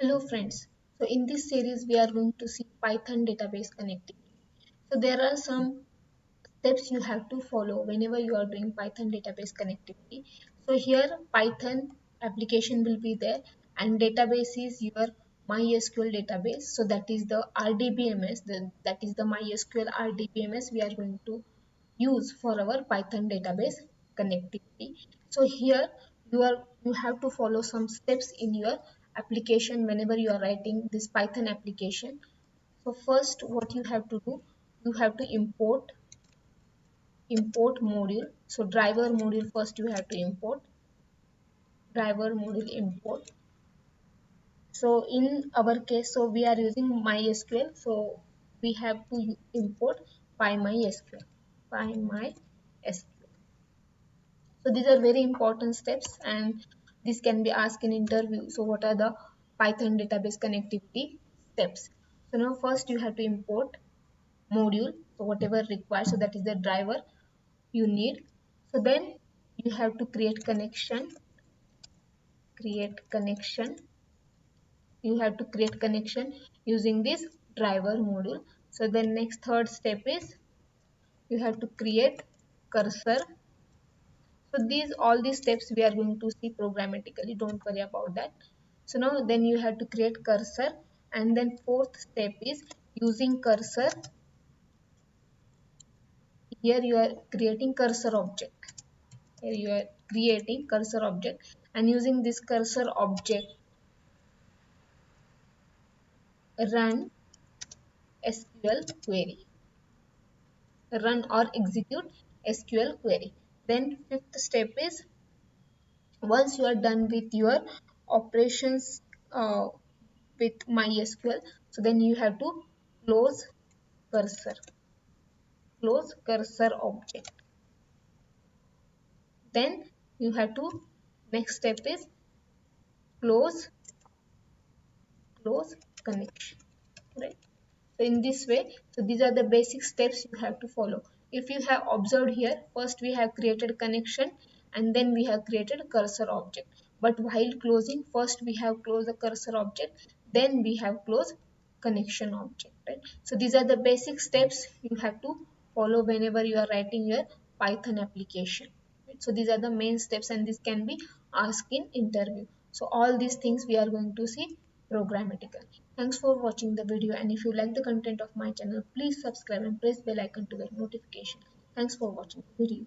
Hello friends. So in this series we are going to see Python database connectivity. So there are some steps you have to follow whenever you are doing Python database connectivity. So here Python application will be there and database is your MySQL database. So that is the RDBMS, that is the MySQL RDBMS we are going to use for our Python database connectivity. So here you have to follow some steps in your application whenever you are writing this Python application. So first what you have to do, you have to import module. So driver module first you have to import, driver module import. So in our case, so we are using MySQL, so we have to import pymysql, pymysql. So these are very important steps and this can be asked in interview. So what are the Python database connectivity steps? So now first you have to import module, so whatever required, so that is the driver you need. So then you have to create connection. You have to create connection using this driver module. So then next third step is you have to create cursor. So all these steps we are going to see programmatically, don't worry about that. So now then you have to create cursor, and then fourth step is using cursor. Here you are creating cursor object. Here you are creating cursor object and using this cursor object run SQL query. Run or execute SQL query. Then fifth step is once you are done with your operations with MySQL, so then you have to close cursor, close cursor object. Then you have to next step is close connection, right? So in this way, so these are the basic steps you have to follow. If you have observed here, first we have created connection and then we have created cursor object. But while closing, first we have closed the cursor object, then we have closed connection object, right? So these are the basic steps you have to follow whenever you are writing your Python application. Right? So these are the main steps and this can be asked in interview. So all these things we are going to see programmatically. Thanks for watching the video, and if you like the content of my channel, please subscribe and press bell icon to get notification. Thanks for watching the video.